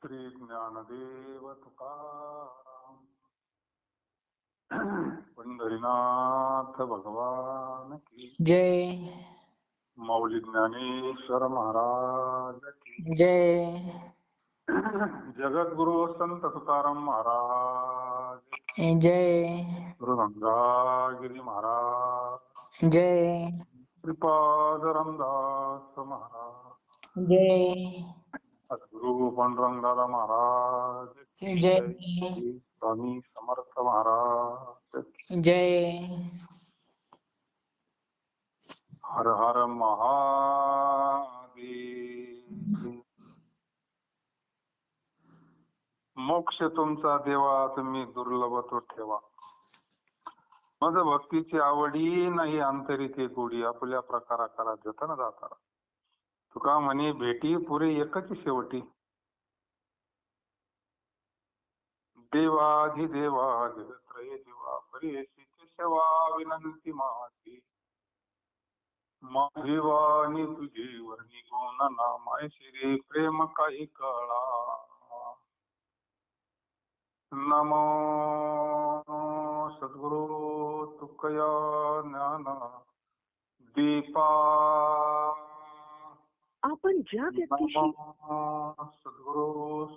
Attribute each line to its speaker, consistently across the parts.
Speaker 1: श्री ज्ञानदेव तुकाराम पंढरीनाथ भगवान की
Speaker 2: जय
Speaker 1: माऊली ज्ञानेश्वर महाराज की
Speaker 2: जय
Speaker 1: जगद्गुरु संत तुकाराम महाराज की
Speaker 2: जय
Speaker 1: गुरु गंगागिरी महाराज
Speaker 2: जय
Speaker 1: श्रीपाद रामदास महाराज
Speaker 2: जय
Speaker 1: सद्गुरु पांडुरंगदादा महाराज की
Speaker 2: जय
Speaker 1: जय. स्वामी समर्थ महाराज की
Speaker 2: जय
Speaker 1: हर हर महादेव. मोक्ष तुमचा देवा तुम्ही दुर्लभ तो ठेवा. मज भक्तीची आवडी नाही अंतरी ते गोडी आपल्या प्रकारा करा जतन जातारा. तुका म्हणे भेटी पुरे एकच शेवटी. देवाधिदेवा जगत्रय जीवा परेशीची सेवा विनंती माझी. माझी वाणी तुझी वर्णी गुण नामाय श्री प्रेम काही कळा. नमो सद्गुरु तुकया ज्ञान दीपा.
Speaker 3: आपण ज्या व्यक्तीशी
Speaker 1: नमो सद्गुरु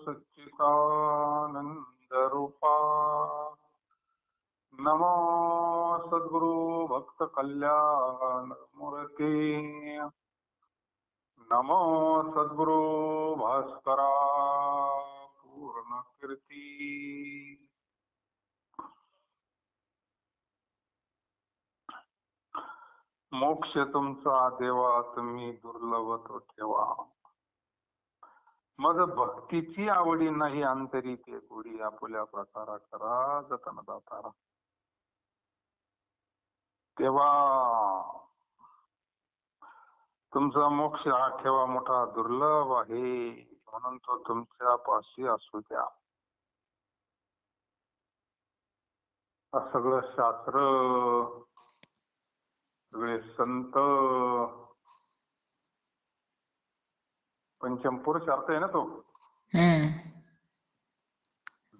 Speaker 1: सच्चिदानंद रूपा. नमो सद्गुरु भक्त कल्याण मूर्ती. नमो सद्गुरु भास्करा पूर्ण कीर्ती. मोक्ष तुमचा देवा तुम्ही दुर्लभ तो ठेवा. मग भक्तीची आवडी नाही अंतरी ते गोडी आपल्या प्रकारा करा जतन दातारा. तेव्हा तुमचा मोक्ष हा ठेवा मोठा दुर्लभ आहे म्हणून तो तुमच्या पाशी असू द्या. सगळं शास्त्र सगळे संत पंचम पुरुष अर्थ आहे ना तो.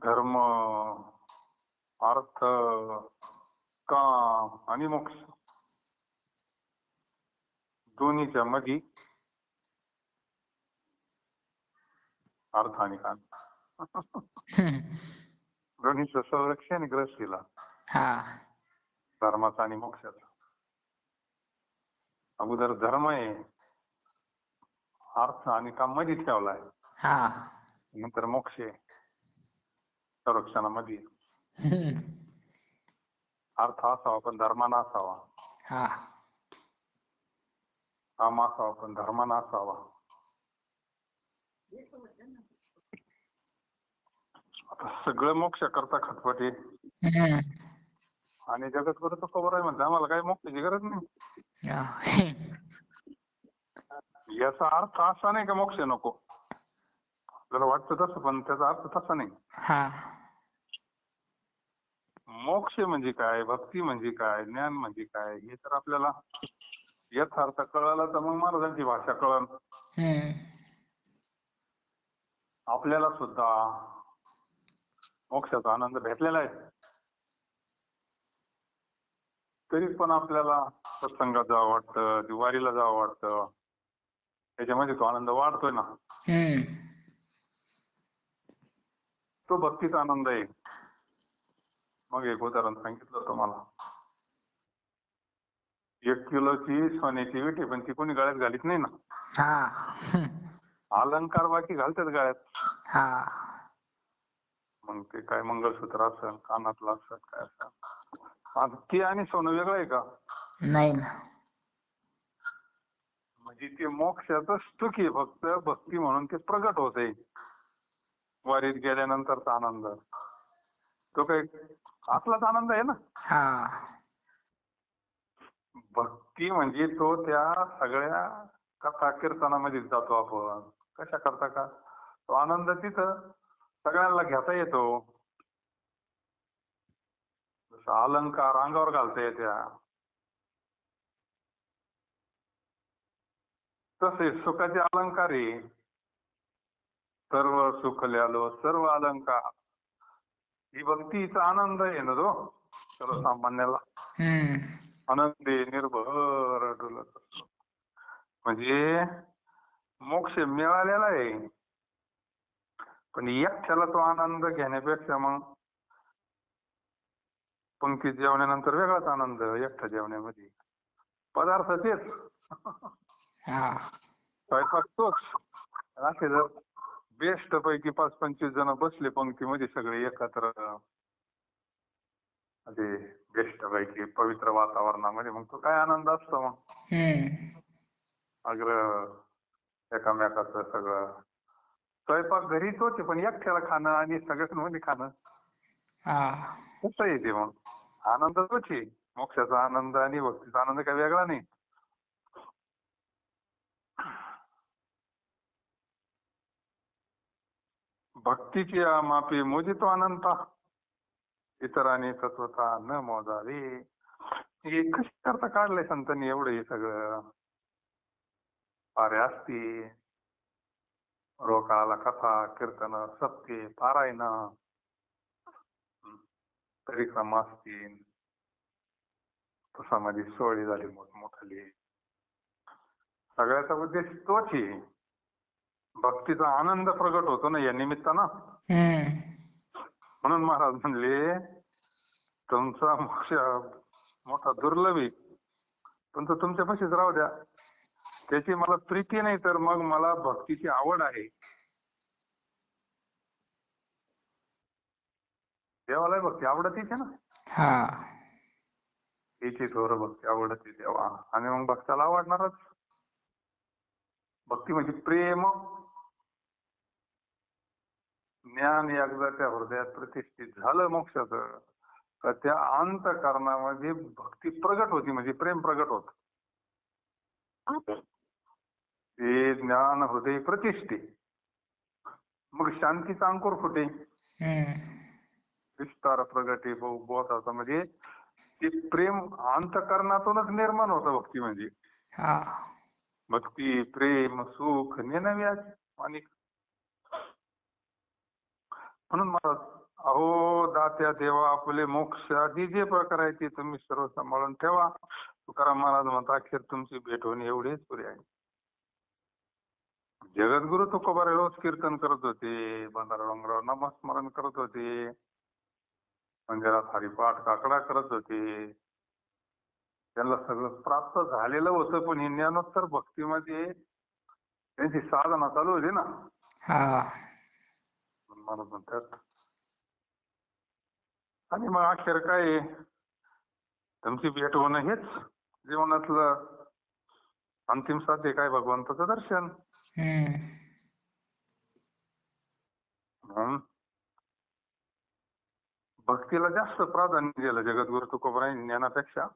Speaker 1: धर्म अर्थ काम आणि मोक्ष दोन्हीच्या मध्ये अर्थ आणि काम दोन्हीचं संरक्षण ग्रस्तीला धर्माचा आणि मोक्षाचा. अगोदर धर्म आहे अर्थ आणि काम मध्ये ठेवलाय. नंतर मोक्ष आहे संरक्षणामध्ये. अर्थ असावा पण धर्माना असावा. काम असावा पण धर्माना असावा. आता सगळं मोक्ष करता खटपटे आणि जगद्गुरु तो खबर आहे म्हणते आम्हाला काही मोक्षाची गरज नाही. याचा अर्थ असा नाही का मोक्ष नको. आपल्याला वाटतं तसं पण त्याचा अर्थ तसा नाही. मोक्ष म्हणजे काय भक्ती म्हणजे काय ज्ञान म्हणजे काय हे तर आपल्याला यथार्थ कळालं तर मग महाराजांची भाषा कळण. आपल्याला सुद्धा मोक्षाचा आनंद भेटलेला आहे तरी पण आपल्याला सत्संगात जावं वाटतं दिवाळीला जावं वाटतं. त्याच्यामध्ये तो आनंद वाढतोय ना. तो भक्तीचा आनंद आहे. मग एक उदाहरण सांगितलं तुम्हाला. 1 किलोची सोन्याची विटी पण ती कोणी गळ्यात घालीत नाही ना. अलंकार बाकी घालतात गळ्यात. मग ते काय मंगळसूत्र असेल कानातलं असेल काय असेल ती आणि सोनं वेगळं आहे का?
Speaker 2: नाही ना.
Speaker 1: म्हणजे ते मोक्षाचं सुख आहे फक्त भक्ती म्हणून ते प्रगट होते. वारीत गेल्यानंतरचा आनंद तो काही आतलाच आनंद आहे ना. भक्ती म्हणजे तो त्या सगळ्या कथा कीर्तनामध्ये जातो आपण. कशा करता का तो आनंद तिथं सगळ्यांना घेता येतो. जसं अलंकार अंगावर घालता येत्या तसे सुखाचे अलंकार आहे. सर्व सुखल्यालो सर्व अलंकार. ही भक्तीचा आनंद आहे ना तो सर्वसामान्याला. आनंदी निर्भर डुलत असतो. म्हणजे मोक्ष मिळालेला आहे, पण एकट्याला तो आनंद घेण्यापेक्षा मग पंक्तीत जेवण्यानंतर वेगळाच आनंद एकट्या जेवण्यामध्ये. पदार्थ तेच, स्वयंपाक तोच. असे जर बेस्ट पैकी 5-25 जण बसले पंक्तीमध्ये सगळे एकत्र, असे बेस्ट पैकी पवित्र वातावरणामध्ये, मग तो काय आनंद असतो मग. एकामेकाचं सगळं स्वयंपाक घरी तोच, पण एकट्याला खाणं आणि सगळ्यांमध्ये खाणं कसं येते मग. आनंद तोच आहे. मोक्षाचा आनंद आणि भक्तीचा आनंद काही वेगळा नाही. भक्तीची मापी मोजितो अनंता, इतरांनी तत्वता न मोजावे. हे कशी करता काढलंय संतांनी एवढं हे सगळं. पारे असती, रोकाला कथा कीर्तन सत्य पारायण, परिक्रमा असतील, तसामध्ये सोहळी झाली मोठमोठाली. सगळ्याचा उद्देश तोच आहे. भक्तीचा आनंद प्रगट होतो ना या निमित्तानं. म्हणून महाराज म्हणले तुमचा मोक्ष मोठा दुर्लभ आहे, पण तो तुमच्यापाशीच राहू द्या. त्याची मला प्रीती नाही तर मग मला भक्तीची आवड आहे. देवाला भक्ती आवडतीच आहे ना. तिची थोर भक्ती आवडती देवा, आणि मग भक्ताला आवडणारच. भक्ती म्हणजे प्रेम. ज्ञान एकदा त्या हृदयात प्रतिष्ठित झालं मोक्षाचं, तर त्या अंतःकरणामध्ये भक्ती प्रगट होती, म्हणजे प्रेम प्रगट होत. ते ज्ञान हृदय प्रतिष्ठे, मग शांतीचा अंकुर फुटे. विस्तार प्रगटे बोधाचा, म्हणजे ते प्रेम अंतःकरणातूनच निर्माण होतं. भक्ती म्हणजे भक्ती प्रेम सुख नेनव्याज आणि. म्हणून मला अहो दात्या देवा, आपले मोक्षादी जे प्रकार आहे ते तुम्ही सर्व सांभाळून ठेवा. तुकाराम महाराज म्हणतात अखेर तुमची भेट होणे एवढेच पुरे आहे. जगद्गुरु तुकोबाराय रोज कीर्तन करत होते, बंधारा डोंगरावर नामस्मरण करत होते, मंदिरात हरिपाठ काकडा करत होते. त्यांना सगळं प्राप्त झालेलं होतं, पण हे ज्ञानोत्तर भक्तीमध्ये त्यांची साधना चालू होती ना. मला म्हणतात आणि मग अखेर काय तुमची भेट होणं हेच जीवनातलं अंतिम साध्य काय, भगवंताचं दर्शन. भक्तीला जास्त प्राधान्य दिलं जगद्गुरु तुकोबारायांनी ज्ञानापेक्षा.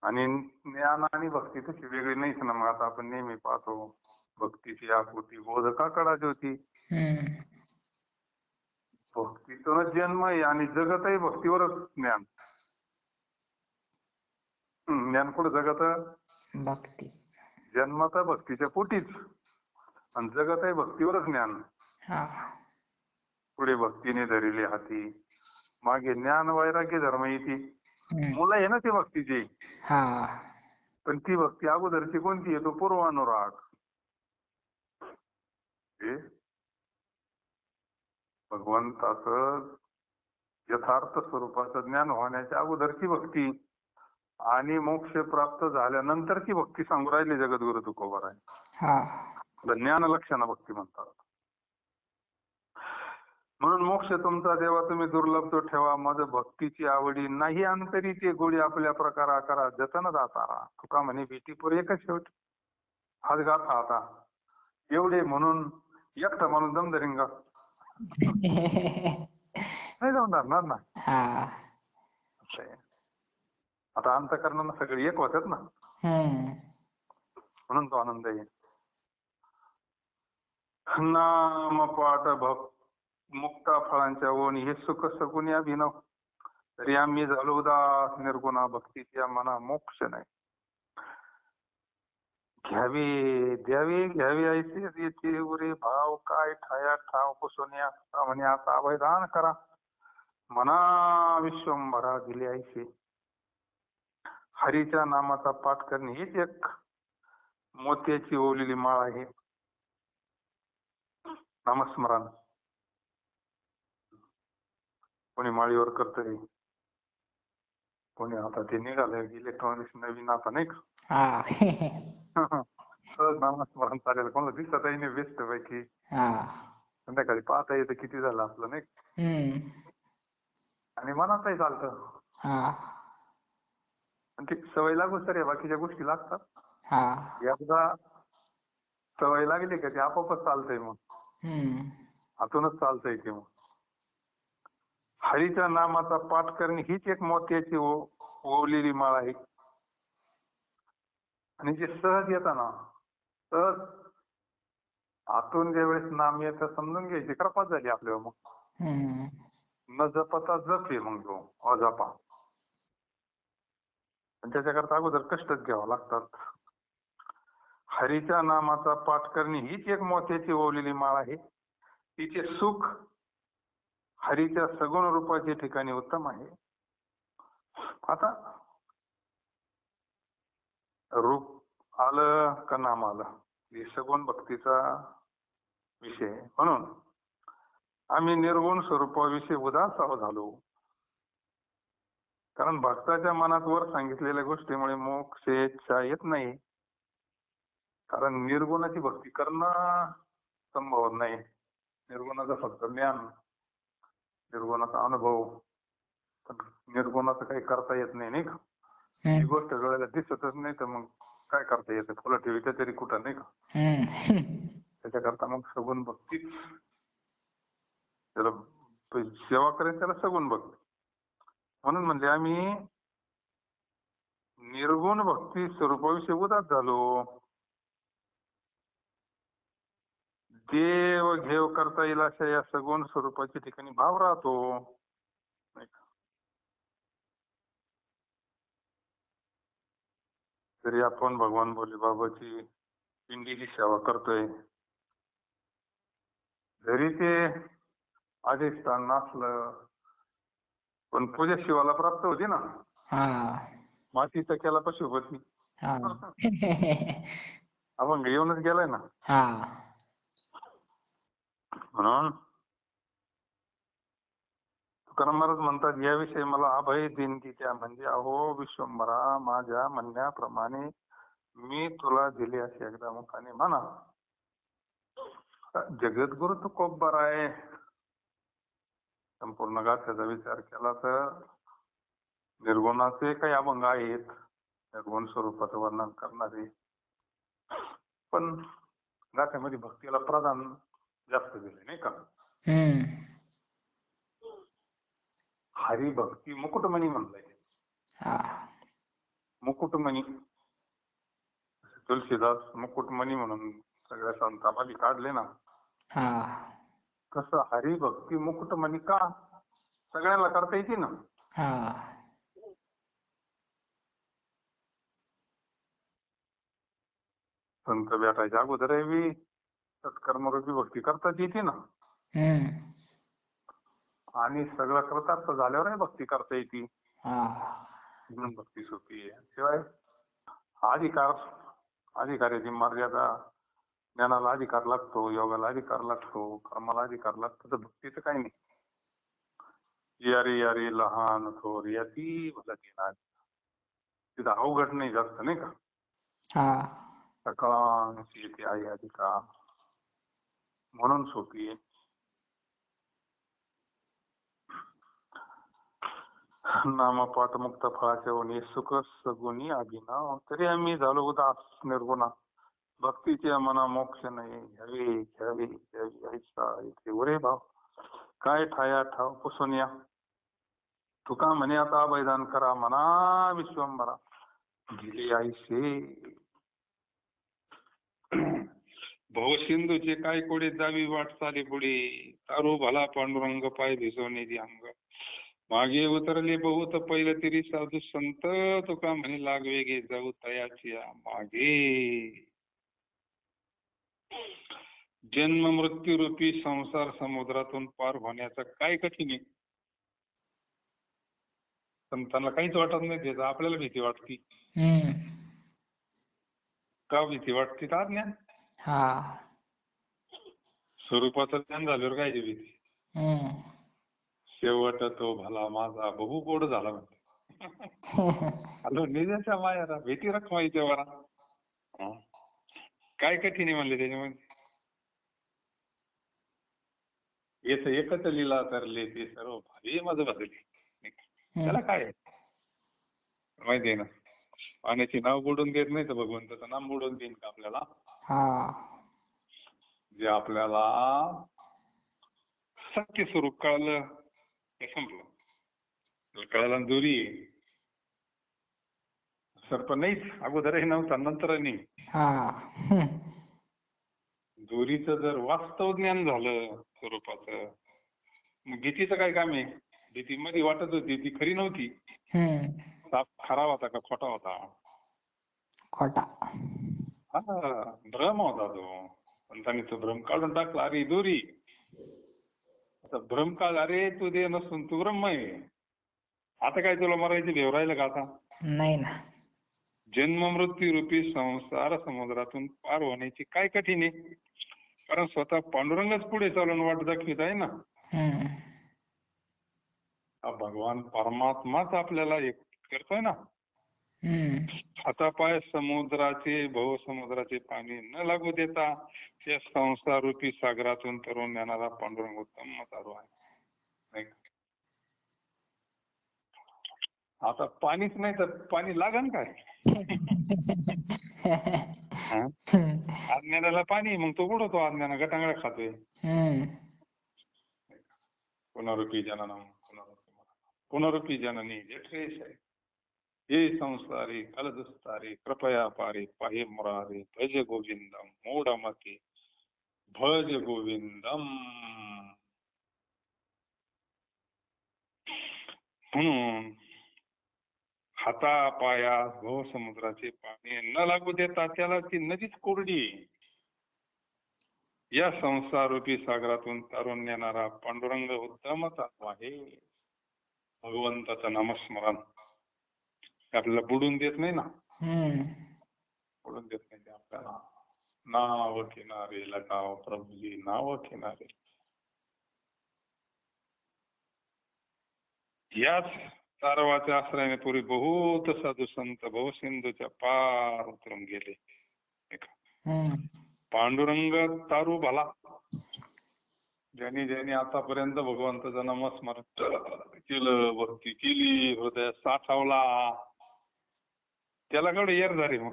Speaker 1: आणि ज्ञान आणि भक्ती तशी वेगळी नाहीच ना. मग आता आपण नेहमी पाहतो भक्तीची आकृती बोधकाकडा ज्योती. भक्तीतूनच जन्म आहे आणि जगतही भक्तीवरच. ज्ञान ज्ञान कुठं जगत भक्ती, जन्मता भक्तीच्या पोटीच, आणि जगतही भक्तीवरच ज्ञान. पुढे भक्तीने धरिले हाती, मागे ज्ञान वैराग्य धर्म येते. मुलं आहे ना ती भक्तीची, पण ती भक्ती अगोदरची कोणती आहे, तो पूर्वानुराग. भगवंताचं यथार्थ स्वरूपाचं ज्ञान होण्याच्या अगोदरची भक्ती आणि मोक्ष प्राप्त झाल्यानंतरची भक्ती सांगू राहिली जगद्गुरु तुकोबाराय. ज्ञान लक्षण भक्ती म्हणतात. म्हणून मोक्ष तुमचा देवा तुम्ही दुर्लभ तो ठेवा, माझ भक्तीची आवडी नाही अंतरी ते गोडी आपल्या प्रकार आकारा जतन दातारा. तुका म्हणे भीतीपूर एकच शेवटी हाच गाथा आता एवढे म्हणून एकटा म्हणून दमदरिंगा नाही जमणार ना. आता अंतःकरणानं सगळे एक होतात ना, म्हणून तो आनंद आहे. नाम पाठ मुक्ता फळांच्या ओणी हे सुख सगुणी अभिनव, तरी आम्ही झालो उदास निर्गुणा भक्तीच्या मना मोक्ष नाही. घ्यावी द्यावी घ्यावी ऐसे येते उरे भाव, काय ठाया ठाव पुसोनिया म्हणे आता अभयदान करा, मना विश्वंभरा दिले ऐसे. हरीच्या नामाचा पाठ करणे हीच एक मोत्याची ओवलेली माळ आहे. नामस्मरण कोणी माळीवर करतंय, कोणी आता ते निघालंय इलेक्ट्रॉनिक्स नवीन आता नाही का. सहज नामस्मरण चालेल, कोणाला दिसतही नाही बेस्ट पैकी. संध्याकाळी पाहता येतं किती झालं आपलं नाही. आणि मनातही चालतं. आणि ती सवय लागू सर, बाकीच्या गोष्टी लागतात. एकदा सवय लागली का ते आपोआपच चालतंय, मग आतूनच चालतंय ते. मग हरीच्या नामाचा पाठ करणे हीच एक मोत्याची ओवलेली माळ आहे. आणि जे सहज येतं ना, सहज आतून ज्यावेळेस नाम येतं समजून घ्यायची कृपाच झाली आपल्यावर. मग न जपता जप आहे मग तो अजपा. पण त्याच्याकरता अगोदर कष्टच घ्यावं लागतात. हरीच्या नामाचा पाठ करणे हीच एक मोत्याची ओवलेली माळ आहे. तिचे सुख हरीच्या सगुण रूपाच्या ठिकाणी उत्तम आहे. आता रूप आलं का नाम आलं, ही सगुण भक्तीचा विषय. म्हणून आम्ही निर्गुण स्वरूपाविषयी उदास झालो. कारण भक्ताच्या मनात वर सांगितलेल्या गोष्टीमुळे मोक्ष इच्छा येत नाही. कारण निर्गुणाची भक्ती करणं संभव नाही. निर्गुणाचं फक्त ज्ञान, निर्गुणाचा अनुभव, पण निर्गुणाचं काही करता येत नाही, नाही का. ही गोष्ट डोळ्याला दिसतच नाही तर मग काय करता येतं, फुलं ठेवीच्या तरी कुठं, नाही का. त्याच्याकरता मग सगुण भक्तीच, त्याला सेवा करायची त्याला सगुण भक्ती. म्हणून म्हणजे आम्ही निर्गुण भक्ती स्वरूपाविषयी उदास झालो. देव घेव करता येईल अशा या सगुण स्वरूपाच्या ठिकाणी भाव राहतो. तरी आपण भगवान भोले बाबाची पिंडीची सेवा करतोय, जरी ते अधिष्ठान नसलं पण पूजा शिवाला प्राप्त होती ना. मातीचा केला पशुपती, अभंग येऊनच गेलाय ना. म्हणून तुकाराम महाराज म्हणतात, याविषयी मला अभय देणगी द्या. म्हणजे अहो विश्वंभरा, माझ्या म्हणण्याप्रमाणे मी तुला दिली अशी एकदा मुखाने म्हणा. जगद्गुरु तुकोबर आहे. संपूर्ण गाथ्याचा विचार केला तर निर्गुणाचे काही अभंग आहेत, निर्गुण स्वरूपाचं वर्णन करणारे. पण गाथ्यामध्ये भक्तीला प्राधान जास्त दिले, नाही का. हरिभक्ती मुकुटमणी म्हणलंय. मुकुटमणी, तुलसीदास मुकुटमणी म्हणून सगळ्या संतांमध्ये काढले ना. कसं हरिभक्ती मुकुटमणी का, सगळ्याला करता येते ना. संत भेटायच्या अगोदर सत्कर्मरूपी भक्ती करताच येते ना. आणि सगळं कृतार्थ झाल्यावरही भक्ती करता येते. म्हणून भक्ती सोपी आहे. शिवाय अधिकाराची मर्यादा, ज्ञानाला अधिकार लागतो, योगाला अधिकार लागतो, कर्माला अधिकार लागतो, तर भक्तीचं काही नाही. यारी यारी लहान थोर याती भला घेणार, तिथं अवघड नाही जास्त, नाही का. सकाळची येते आई अधिकार, म्हणून सोपी आहे. नामपाठ मुक्त फळाच्या वनी सुख सगुणी अभिनव. तरी आम्ही झालो उदास निर्गुणा. भक्तीच्या मना मोक्ष नाही, घ्यावी घ्यावी घ्यावी ऐसा इथे उरे भाव, काय ठाया ठाव पुसोनिया. तुका म्हणे आता अभयदान करा, मना विश्वंभरा दिले ऐसे. भवसिंधूचे काय कोडे जावी वाट चाले पुढे, तारू भला पांडुरंग पाय भिजवणे अंग. मागे उतरले बहुत पहिलं तरी साधू संत, तुका म्हणे लागवे गे जाऊ तयाची मागे. जन्म मृत्यू रूपी संसार समुद्रातून पार होण्याचं काय कठीण आहे? संतांना काहीच वाटत नाही त्याचं, आपल्याला भीती वाटती. का भीती वाटते? का ज्ञान. स्वरूपाचं ज्ञान झाल्यावर काय भीती? शेवट तो भला माझा बहु गोड झाला म्हणते. हॅलो निजाच्या मायारा भीती रखवायच्या वरा. काय कठीण आहे म्हणले त्याच्यामध्ये? येत एकच लीला तरले ते सर्व भारी माझं बदलले. त्याला काय आहे माहिती आहे ना? पाण्याची नाव बुडून देत नाही तर भगवंताचं नाम बुडून देईन का आपल्याला? जे आपल्याला सत्य स्वरूप कळलं ते संपलं. कळायला दुरी सर्प नाहीच, अगोदरही नव्हता नंतरही. दोरीचं जर वास्तव ज्ञान झालं स्वरूपाचं, मग भीतीचं काय काम आहे? भीती मध्ये वाटत होती ती खरी नव्हती. साप खरा होता का खोटा होता?
Speaker 2: खोटा.
Speaker 1: भ्रम होता तो. पण त्यांनी तो भ्रम काढून टाकला. अरे दोरी आता भ्रम काढ. अरे तू दे नसून तू ब्रह्म आहे. आता काय तुला मरायची भेव राहिलं का? आता
Speaker 2: नाही ना.
Speaker 1: जन्म मृत्यू रूपी संसार समुद्रातून पार होण्याची काय कठीण आहे? कारण स्वतः पांडुरंगच पुढे चालून वाट दाखवित आहे ना. भगवान परमात्माच आपल्याला एक करतोय ना. हातापाय समुद्राचे भवसमुद्राचे पाणी न लागू देता त्या संसार रूपी सागरातून तरुण ज्ञानाला पांडुरंग उत्तम तारू आहे. आता पाणीच नाही तर पाणी लागन काय? अज्ञानाला पाणी, मग तो बुडवतो. अज्ञाना गटांगळ्या खातोय. पुनरुपी जननम पुनरुपी जननी जठरेश आहे. हे संसारी कलदुस्तारी कृपया पारी पाहे मुरारी भज गोविंदम मूढमती भज गोविंदम. म्हणून हातापाया भव समुद्राचे पाणी न लागू देता त्याला ती नदीच कोरडी. या संसारूपी सागरातून तारून नेणारा पांडुरंग उत्तमच आहे. भगवंताचं नामस्मरण आपल्याला बुडून देत नाही ना. बुडून देत नाही ते आपल्याला. नाव किनारे लगाव प्रभुजी नाव किनारे. याच तारवाच्या आश्रयाने पूर्वी बहुत साधू संत भवसिंधूच्या पार उतरून गेले. पांडुरंग तारू भला. ज्यांनी ज्यांनी आतापर्यंत भगवंताचं नामस्मरण केलं, भक्ती केली, हृदय साठवला, त्याला केवढे येर झाले मग.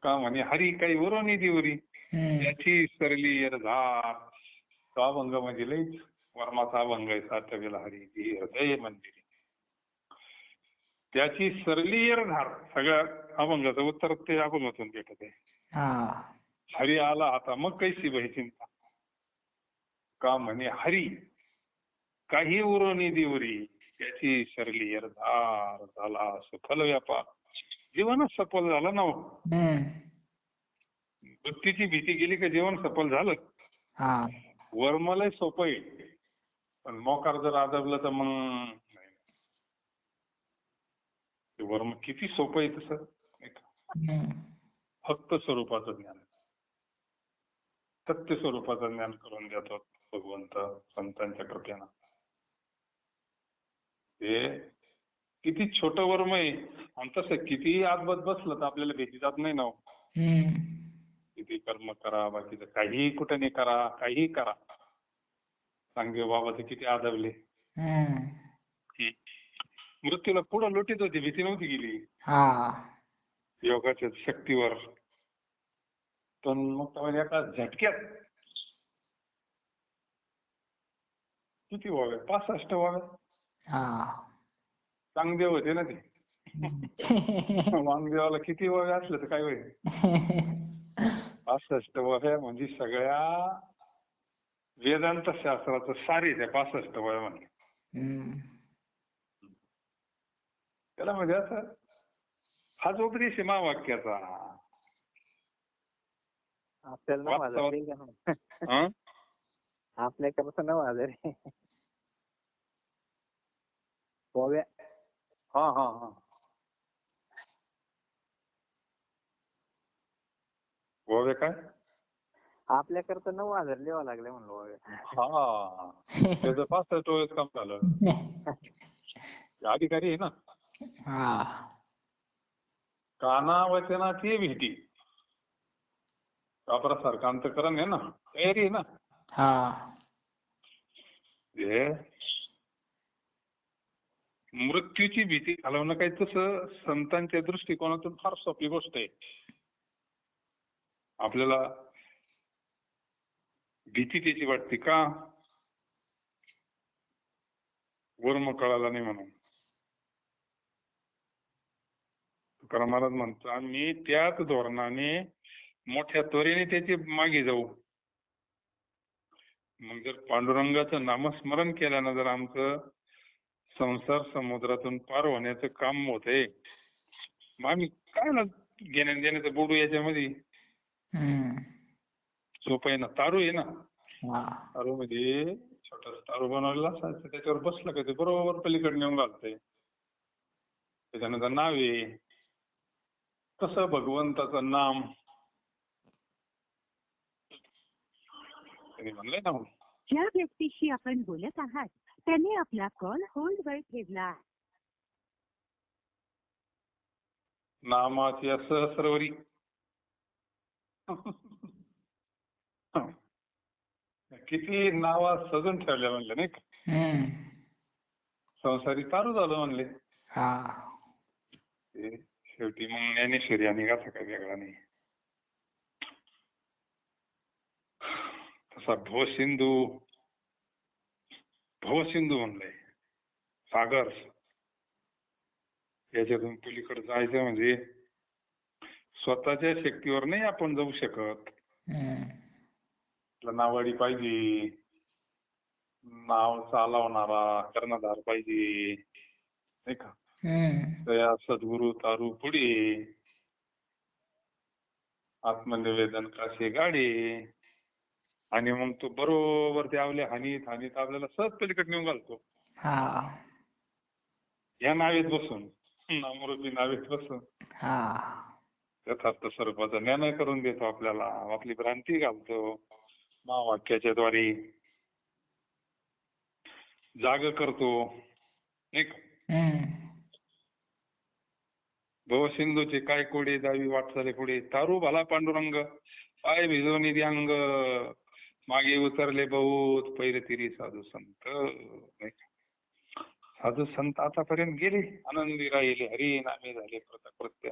Speaker 1: का म्हणे हरी काही उरोनी दिवरी त्याची सरली येर झार. तो अभंग म्हणजे लईच वर्माचा अभंग आहे. साठवेला हरी हृदय मंदिरी त्याची सरली येर धार. सगळ्या अभंगाचं उत्तर ते अभंगातून भेटत आहे. हरी आला आता मग कैसी बाई चिंता. का म्हणे हरी काही उरोनी दिवरी त्याची सरली येर धार. झाला सफल व्यापार. जीवनच सफल झालं ना. मृत्यूची भीती गेली का जीवन सफल झालं. वर्मलय सोपं आहे, पण मोकार जर आदबलं तर मग नाही. वर्म किती सोपं आहे तसं. फक्त स्वरूपाचं ज्ञान, सत्य स्वरूपाचं ज्ञान करून देतो भगवंत संतांच्या कृपेनं. हे किती छोट वर्म आहे. आणि तसं कितीही आदबत बसलं तर आपल्याला भीती जात नाही ना. किती कर्म करा, बाकीचं काहीही कुठे नाही करा, काहीही करा. सांगे बाबाचे किती आदबले. मृत्यूला पुढं लोटीत होती, भीती नव्हती गेली योगाच्या शक्तीवर. पण मग एका झटक्यात किती व्हावे, 65 व्हावे. चांगदेव होते ना ते. वामदेवाला किती व्हावे असलं तर काय होईल. 65 वह्या म्हणजे सगळ्या वेदांत शास्त्राचं सारी त्या 65 वह्या म्हणजे. त्याला म्हणजे असं हाच उपदेश आहे महावाक्याचा.
Speaker 4: आपल्याला 9,000 देईल का नाही? आपल्याकडे 9,000 आहे. गोव्या.
Speaker 1: हा हा हा गोवे काय
Speaker 4: आपल्याकडे तर 9,000 लिहावं लागले म्हणलं गोव्या.
Speaker 1: हा त्याचं 65 वयच काम झालं. अधिकारी आहे ना.
Speaker 2: हा
Speaker 1: काना वचनाची भीती आपला सरकांतकरण आहे ना, तयारी आहे ना.
Speaker 2: हा
Speaker 1: हे मृत्यूची भीती घालवणं काही तसं संतांच्या दृष्टिकोनातून फार सोपी गोष्ट आहे. आपल्याला भीती त्याची वाटते का, वर्म कळाला नाही म्हणून. तुकाराम महाराज म्हणतो आम्ही त्याच धोरणाने मोठ्या त्वरेने त्याची मागे जाऊ. मग जर पांडुरंगाचं नामस्मरण केल्यानं जर आमचं संसार समुद्रातून पार होण्याचं काम होतंय, मग आम्ही काय ना घेण्या देण्याचं बुडू याच्यामध्ये. सोपं आहे ना, तारू आहे ना. तारू मध्ये छोटासा तारू बनवलेला असायचं, त्याच्यावर बसलं का ते बरोबर पलीकडे नेऊन घालतंय. त्याच्यानंतर नाव आहे. तसं भगवंताचं नाम त्यांनी म्हणलंय ना.
Speaker 3: ज्या व्यक्तीशी आपण बोलत आहात त्याने आपला कॉल होल्डवर ठेवला.
Speaker 1: नामाची सहस्रवरी किती नावा सजून ठेवल्या म्हणलं नाही का. संसारी तारू झालं म्हणले. शेवटी मग ज्ञानेश्वरी आणि का काही वेगळा नाही. तसा भवसिंधू म्हणलंय, सागर. याच्यातून पलीकडे जायचं म्हणजे स्वतःच्या शक्तीवर नाही आपण जाऊ शकत. नावाडी पाहिजे, नाव चालवणारा कर्णधार पाहिजे नाही का. दया सद्गुरु तारू पुढे, आत्मनिवेदन कासे गाडे. आणि मग तो बरोबर ते आपल्या हानीत आपल्याला सहज पलीकडे नेऊन घालतो. या नावेत बसून, नामरूपी नावेत बसून यथार्थ स्वरूपाचं ज्ञान करून देतो आपल्याला. आपली भ्रांती घालतो. महावाक्याच्या द्वारे जाग करतो नाही का. भवसिंधूचे काय कोडे दावी वाटचाले पुढे, तारू भला पांडुरंग पाय भिजवणी द्यांग. मागे उतरले बहुत पहिले तिरी साधू संत नाही का. साधू संत आतापर्यंत गेले, आनंदी राहिले, हरी नामे झाले कृत्य.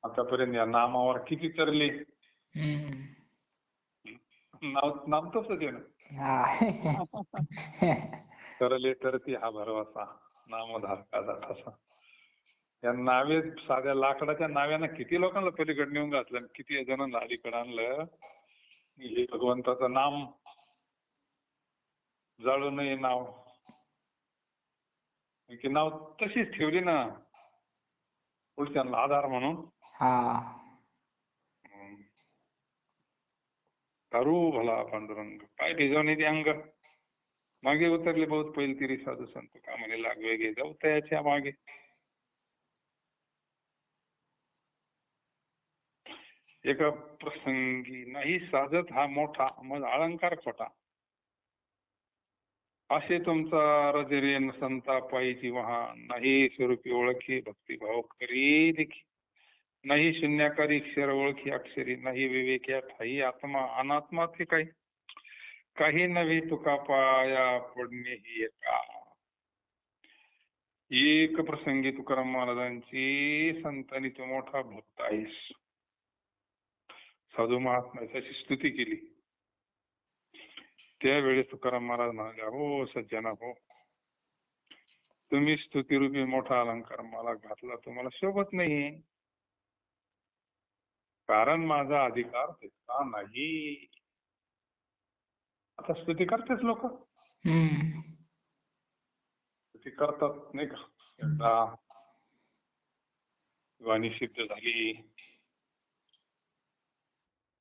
Speaker 1: आतापर्यंत या नामावर किती तरले. नाम तसंच आहे ना. तरले तरती हा भरवसा, नामधारकाचा ठसा. या नावेत साध्या लाकडाच्या नाव्यानं किती लोकांना पलीकडे नेऊन घातलं, किती जणांना अलीकडे आणलं. हे भगवंताचं नाम जाळू नये नाव. की नाव तशीच ठेवली ना पुढच्यांना आधार म्हणून. तारू भला पांडुरंग पाय भिजवणे ते अंग. मागे उतरले बहुत पहिले तिरी साधू संत कामाने लागवे गे जाऊ त्याच्या मागे. एका प्रसंगी नाही साधत हा मोठा मग अलंकार खोटा. असे तुमचा रजरेन संता पायीची वहा. नाही स्वरूपी ओळखी भक्तिभाव करी देखी. नाही शून्याकारी क्षर ओळखी अक्षरी. नाही विवेक्या ठाई आत्मा अनात्मा ते काही. काही नव्हे तुका पाया पडणे ही एका. एक प्रसंगी तुकाराम महाराजांची संतांनी तू मोठा भक्त आहेस. साधू महात्म्याची स्तुती केली. त्यावेळेस तुकाराम महाराज म्हणाले, हो सज्जना हो, तुम्ही स्तुतीरूपी मोठा अलंकार मला घातला, तुम्हाला शोभत नाही. कारण माझा अधिकार तितका नाही. आता स्तुती करतेच लोक, स्तुती करतात नाही का. एकदा वाणी सिद्ध झाली,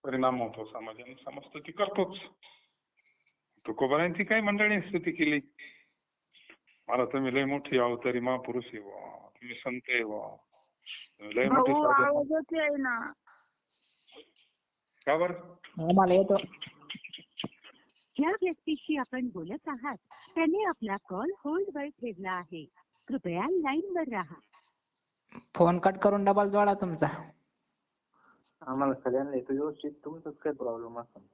Speaker 1: परिणाम होतो समाजाने, समाज स्तुती करतोच. तुकोबारायांची काही मंडळी स्तुती केली, मला तुम्ही लय मोठी अवतारी महापुरुष आहे वा, तुम्ही संत आहे वा, लय मोठी साधन. का बरं?
Speaker 2: आम्हाला येतो.
Speaker 3: ज्या व्यक्तीशी आपण बोलत आहात त्याने आपला कॉल होल्ड वर ठेवला आहे, कृपया लाईन वर राहा.
Speaker 2: फोन कट करून डबल जोडा तुमचा.
Speaker 4: आम्हाला सगळ्यांना येतो व्यवस्थित, तुमचाच काय प्रॉब्लेम असेल.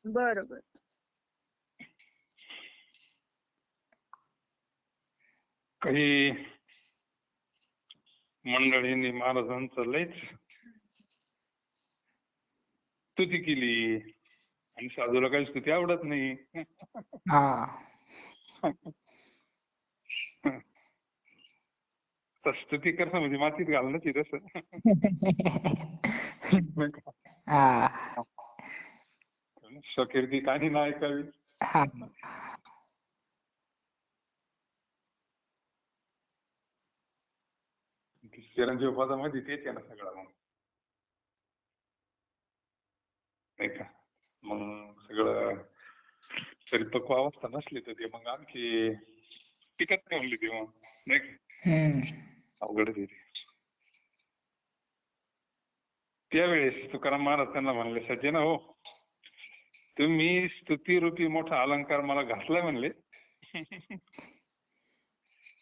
Speaker 3: बरोबर.
Speaker 1: काही मंडळींनी महाराजांचं लयच स्तुती केली आणि साधूला काही स्तुती आवडत नाही. स्तुती करणं म्हणजे मातीत घालणंच आहे तसं. स्वकीर्ती काही ना ऐकावी. चिरंजीव पदामध्ये तेच आहे ना सगळं, मग नाही का. मग सगळं परिपक्व अवस्था नसली तर ते मग आणखी टिकत नाही म्हणली तेव्हा, नाही का. अवघडच येते. त्यावेळेस तुकाराम महाराज त्यांना म्हणले, सज्जन हो, तुम्ही स्तुतीरूपी मोठा अलंकार मला घातलाय म्हणले,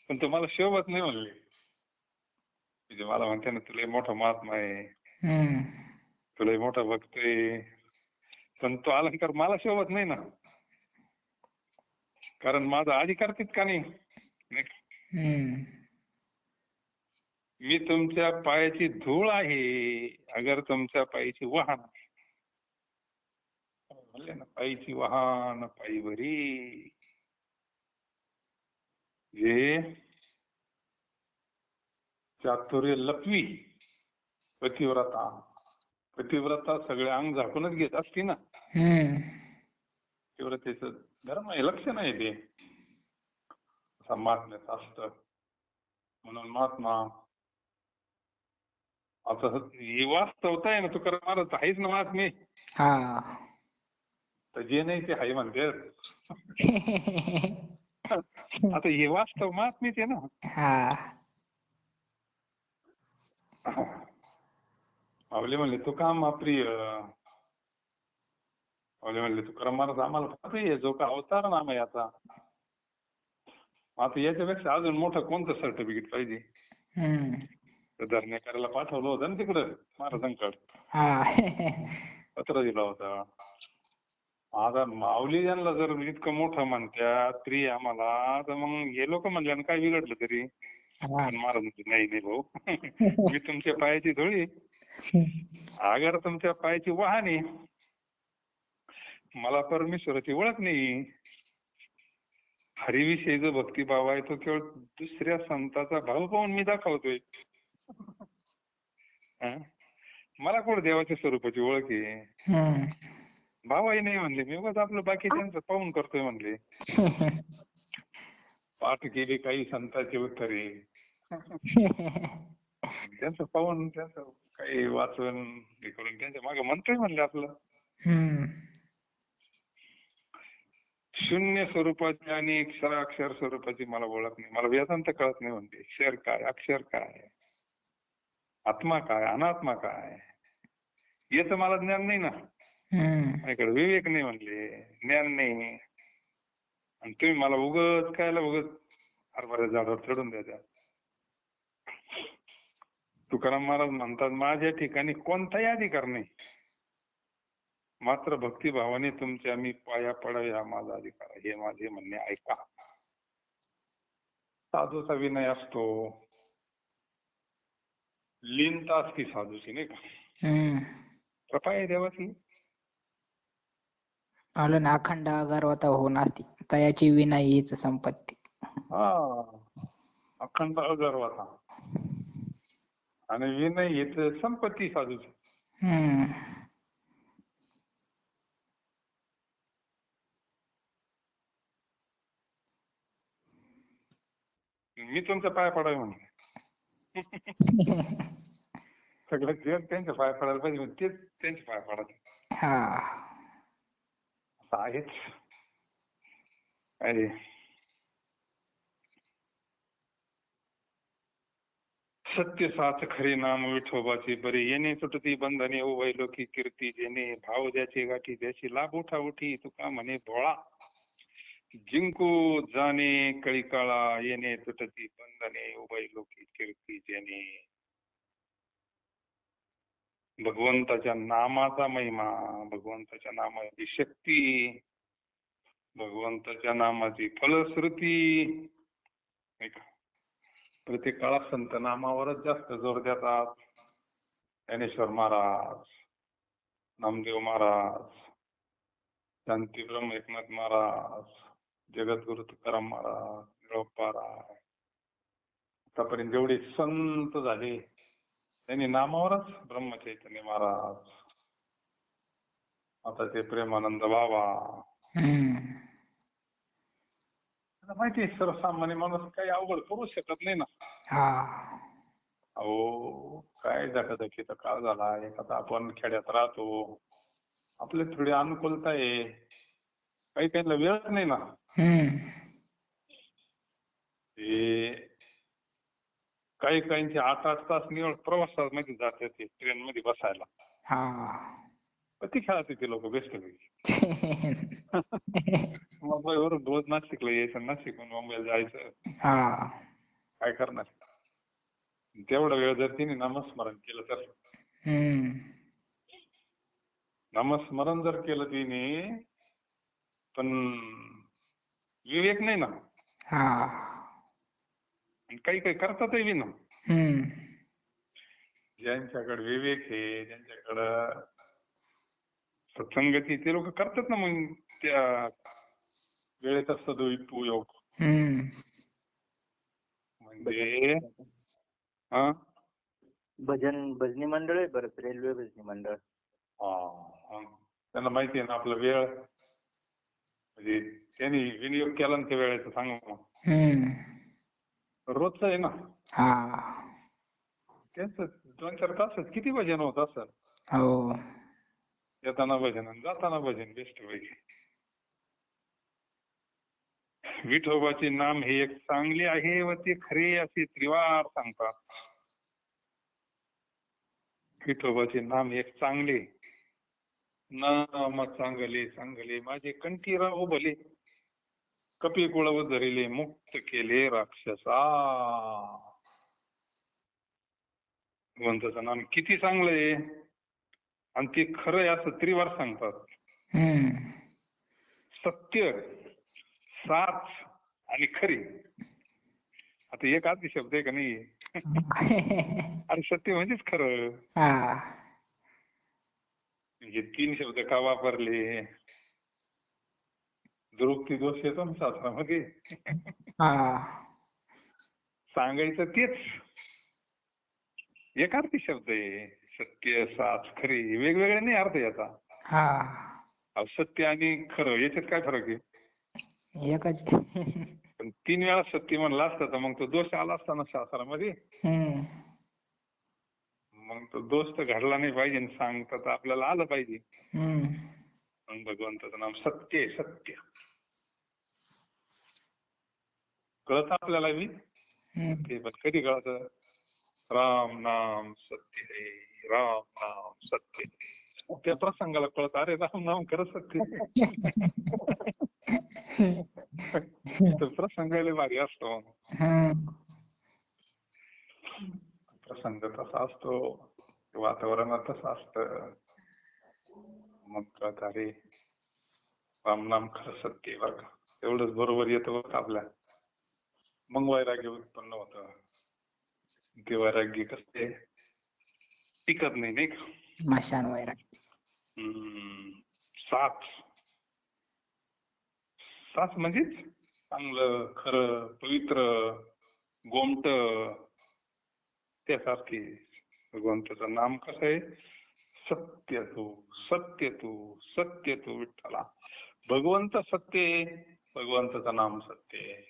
Speaker 1: पण तुम्हाला शोभत नाही म्हणले. म्हणजे मला म्हणते ना तुला मोठा महात्मा आहे, तुला मोठा भक्त आहे, पण तो अलंकार मला शोभत नाही ना, कारण माझा अधिकार तितका नाही. मी तुमच्या पायाची धूळ आहे, अगर तुमच्या पायाची वाहन. म्हणले ना, पायीची वाहन पायीवरी. जे चातुर्य लपवी पतिव्रता, पतिव्रता सगळे अंग झाकूनच घेत असते ना. पतिव्रतेचं धर्म आहे, लक्षण आहे ते. महात्म्याचं असतं म्हणून महात्मा. आता हे वास्तवता आहे ना, तुकाराम महाराज आहेच ना महात्मे. तर जे नाही ते आहे म्हणते. आता हे वास्तव महात्मेच आहे ना. माऊली म्हणले तू का प्रिय, माऊली म्हणले तुकाराम महाराज आम्हाला प्रिय, जो का अवतार नाम आहे आता. आता याच्यापेक्षा अजून मोठं कोणतं सर्टिफिकेट पाहिजे. धरणे करायला पाठवलं होतं ना तिकडं महाराजांकडे, पत्र दिला होता. आता माऊली यांना जर इतकं मोठं म्हणत्यात प्रिय आम्हाला, तर मग हे लोक म्हणले काय बिघडलं तरी. पण महाराज म्हणते नाही नाही भाऊ, मी तुमच्या पायाची धुळी, अगर तुमच्या पायाची वाहन आहे, मला परमेश्वराची ओळख नाही. हरिविषयी जो भक्तिभाव आहे तो केवळ दुसऱ्या संताचा भाव पाहून मी दाखवतोय. मला कोण देवाच्या स्वरूपाची ओळख आहे, भावही नाही म्हणले मी, बस आपलं बाकी त्यांचं पाहून करतोय म्हणले. पाठ केली काही संतांची उत्तरे, त्यांचं पाहून त्यांचं काही वाचन हे करून त्यांच्या मागे म्हणतोय म्हणले आपलं. शून्य स्वरूपाची आणि अक्षर स्वरूपाची मला ओळख नाही, मला वेदांत कळत नाही म्हणते. क्षर काय, अक्षर काय, आत्मा काय, अनात्मा काय, याचं मला ज्ञान नाही ना. माझ्याकडे विवेक नाही म्हणले, ज्ञान नाही. आणि तुम्ही मला उगत कायला उगत हरभऱ्या झाडावर चढून द्या. तुकाराम महाराज म्हणतात माझ्या ठिकाणी कोणताही अधिकार नाही, मात्र भक्तिभावाने तुमच्या मी पाया पडावे हा माझा अधिकार आहे. हे माझे म्हणणे ऐका. साधूचा विनय असतो, लीनता असती साधूची, नाही का. कृपा आहे देवाची.
Speaker 2: अखंड अगरवता होऊन असती तयाची विना हीच संपत्ती.
Speaker 1: अखंड अगरवता आणि विनय हीच संपत्ती साधूची. मी तुमच्या पाया पडावे म्हणले. सगळं जग त्यांच्या पाय पडायला पाहिजे, मग तेच त्यांचे पाय पडत असं आहेच. काय सत्य साच खरे नाम विठोबाचे बरे, येणे सुटती बंधने उभय लोकी कीर्ती जेणे, भाव द्याचे गाठी द्याची लाभ उठा उठी, तुका म्हणे भोळा जिंकू जाणे कळी काळा, येणे तुटती बंधने उभय लोकी कीर्ती जेणे. भगवंताच्या नामाचा महिमा, भगवंताच्या नामाची शक्ती, भगवंताच्या नामाची फलश्रुती. प्रत्येक काळात संत नामावरच जास्त जोर देतात. ज्ञानेश्वर महाराज, नामदेव महाराज, शांती ब्रह्म एकनाथ महाराज, जगद्गुरु तुकाराम महाराज, निळोपा राय, आतापर्यंत जेवढे संत झाले त्यांनी नामावरच, ब्रह्मचैतन्य महाराज, आता ते प्रेमानंद बाबा. माहिती सर्वसामान्य माणूस काही अवघड करू शकत नाही ना. अहो काय धकाधकीचा काळ झाला. एखादा आपण खेड्यात राहतो, आपली थोडी अनुकूलता आहे, काही काहींना वेळच नाही ना. काही काहींचे 8-8 तास निवड प्रवासामध्ये जाते ते ट्रेन मध्ये बसायला. किती खेळात ते लोक बेस्ट पैकी. मुंबईवरून रोज नाशिकला यायचं, नाशिकहून मुंबईला जायचं. काय करणार. तेवढा वेळ जर तिने नामस्मरण केलं तर, नामस्मरण जर केलं तिने, पण विवेक नाही ना. काही काही करतातही ना. ज्यांच्याकडे विवेक आहे, ज्यांच्याकडं सत्संगती, ते लोक करतात ना मग त्या वेळेचा सदुपयोग. म्हणजे
Speaker 4: भजनी मंडळ आहे बरं, रेल्वे भजनी मंडळ.
Speaker 1: त्यांना माहिती आहे ना आपला वेळ, म्हणजे त्यांनी विनियोग केला ना त्या वेळेचा. सांगा मग, रोजच आहे ना त्यांचं. 2-4 तास किती भजन होत असं. येताना भजन आणि जाताना भजन बेस्ट पैकी. विठोबाचे नाम हे एक चांगले आहे व ते खरे असे त्रिवार सांगतात. विठोबाचे नाम एक चांगले, नाम चांगले चांगले माझे कंठी राहो भले, कपी कुळव धरिले मुक्त केले राक्षसा. भगवंताचं नाम किती चांगलं आहे आणि ते खरं आहे असं त्रिवार सांगतात. सत्य, साच आणि खरी. आता एक आधी शब्द आहे का नाही. आणि सत्य म्हणजेच खरं. हे 3 शब्द का वापरले. दुरुक्ती दोष येतो ना शास्त्रामध्ये. सांगायचं तेच एक अर्थी शब्द आहे. सत्य, साच, खरी वेगवेगळे नाही अर्थ याचा. सत्य आणि खरं याच्यात काय फरक आहे. पण 3 वेळा सत्य म्हणलं असतं तर मग तो दोष आला असता ना शास्त्रामध्ये. मग तो दोष तर घडला नाही पाहिजे, सांगता तर आपल्याला आलं पाहिजे. मग भगवंताचं नाम सत्य, सत्य कळत आपल्याला बी. पण कधी कळत. राम नाम सत्य है, राम नाम सत्य. त्या प्रसंगाला कळत अरे राम नाम खरंच सत्य. प्रसंगाला भारी असतो. प्रसंग तसा असतो, वातावरणात तसं असतं. मग कळत अरे राम नाम खरं सत्य बरं का. एवढंच बरोबर येतं बघ आपल्या. मग वैराग्य उत्पन्न होतं. ते वैराग्य कसं टिकत नाही का.
Speaker 2: मशान वैराग्य.
Speaker 1: साच, साच म्हणजेच चांगलं, खरं, पवित्र, गोमट त्यासारखे. भगवंताचं नाम कसं आहे. सत्य तू, सत्य तू, सत्य तू विठ्ठला. भगवंत सत्य आहे, भगवंताचं नाम सत्य आहे.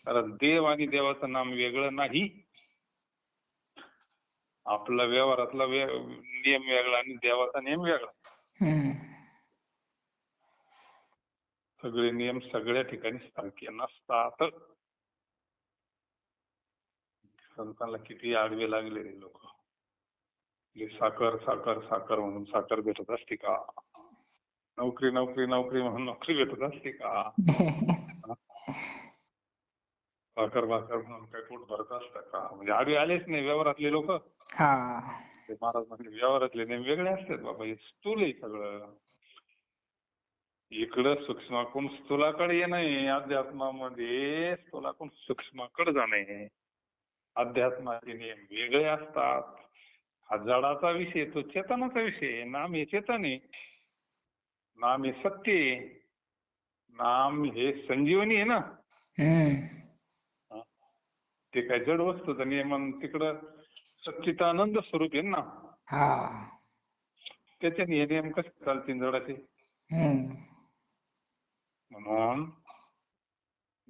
Speaker 1: कारण देव आणि देवाचं नाम वेगळं नाही आपला व्यवहारातला नियम वेगळा आणि देवाचा नियम वेगळा. सगळे नियम सगळ्या ठिकाणी सारखे नसतात. संतांना किती आडवे लागले लोक. साखर साखर साखर म्हणून साखर भेटत असते का? नोकरी नोकरी नोकरी म्हणून नोकरी भेटत असते का? भाकर भाकर म्हणून काय पोट भरत असतं का? म्हणजे आडवे आलेच नाही व्यवहारातले लोक. ते महाराज म्हणजे व्यवहारातले नेम वेगळे असतात बाबा. हे स्थूल आहे सगळं. इकडं सूक्ष्माकडून स्थूलाकडे येणं अध्यात्मामध्ये, स्थूलाकडून सूक्ष्माकडे जाणे. अध्यात्माचे नियम वेगळे असतात. हा जडाचा विषय, तो चेतनाचा विषय. नाम हे चेतन आहे, नाम हे सत्य आहे, नाम हे संजीवनी आहे ना. ते काय जड वस्तूचा नियमन तिकडं सच्चिदानंद स्वरूप आहे ना. त्याच्याने हे नियम कसे चालतील जडाचे? म्हणून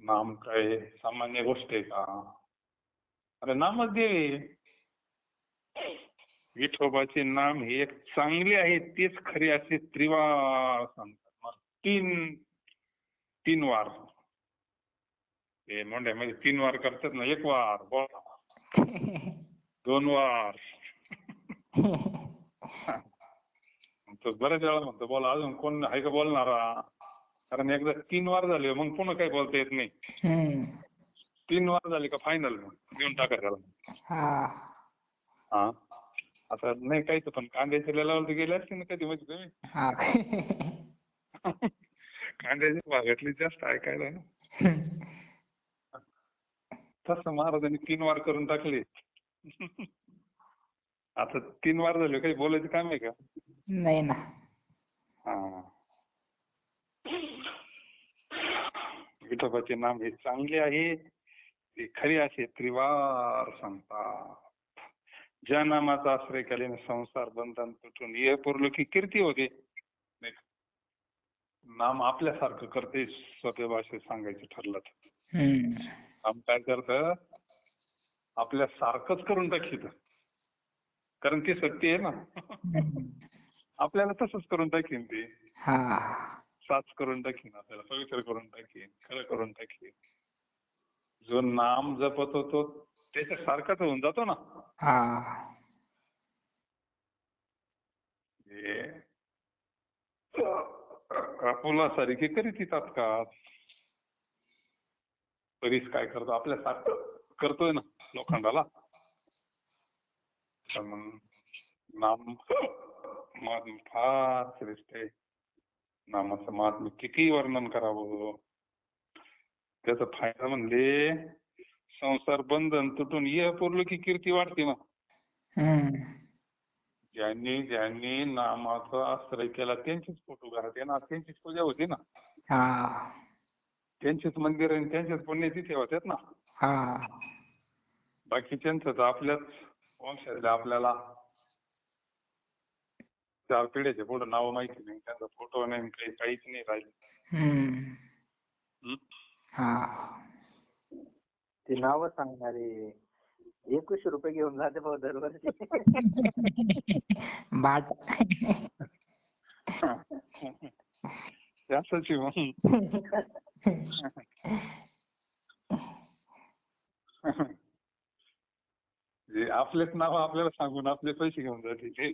Speaker 1: नाम काय सामान्य गोष्ट आहे का? अरे नामच देव आहे. विठोबाचे नाम हे एक चांगले आहे, तेच खरे असे त्रिवार सांगतात. तीन वार हे मोंढ्यामध्ये 3 वार करतात ना. 1 वार बोला, 2 वार बऱ्याच वेळा म्हणतो बोला, अजून कोण आहे का बोलणारा? कारण एकदा 3 वार झाले मग पुन्हा काही बोलता येत नाही. 3 वार झाले का फायनल मग देऊन टाका त्याला. आता नाही काहीच, पण कांद्याच्या लेवलवर गेले असते ना कधी मध्ये तुम्ही. कांद्याच्या भागातली जास्त ऐकायला ना. तसं महाराजांनी 3 वार करून टाकले. आता 3 वार झाले, काही बोलायचं काम आहे का?
Speaker 2: नाही ना.
Speaker 1: विठोबाचे नाम हे चांगले आहे, ते खरे असे त्रिवार सांगतात. ज्या नामाचा आश्रय केल्याने संसार बंधन तुटून ये पुरलोकी कीर्ती होते. नाम आपल्यासारखं करते. सोप्या भाषेत सांगायचं ठरलं तर नाम काय करतं, आपल्यासारखंच करून टाकीत. कारण ते सत्य आहे ना. आपल्याला तसंच करून टाकीन ते. साच करून टाकीन, आपल्याला पवित्र करून टाकीन, खरं करून टाकीन. जो नाम जपत होतो त्याच्यासारखाच होऊन जातो ना. आपुलासारखी करीत तात्काळ. परीस काय करतो, आपल्यासारखं करतोय ना लोखंडाला. नाम महात्मा फार श्रेष्ठ आहे. नामाचं महात्मा किती वर्णन करावं. त्याचा फायदा म्हणजे संसार बंधन तुटून ये पुरलं की कीर्ती वाढते ना. ज्यांनी ज्यांनी नामाचा आश्रय केला त्यांचीच फोटो घरात येणार, त्यांचीच पूजा होती ना. त्यांचेच मंदिर आणि त्यांचेच पुण्य तिथे होतात ना. बाकीच्यांचं तर आपल्याच वंशातल्या आपल्याला 4 पिढ्याचे पुढे नाव माहिती नाही, त्यांचा फोटो नाही, काहीच नाही राहिले.
Speaker 4: ती नावं सांगणारे 21 रुपये घेऊन जाते भाऊ दरवर्षी.
Speaker 2: बाट
Speaker 1: त्याच मग आपलेच नाव आपल्याला सांगून आपले पैसे घेऊन जाते ते.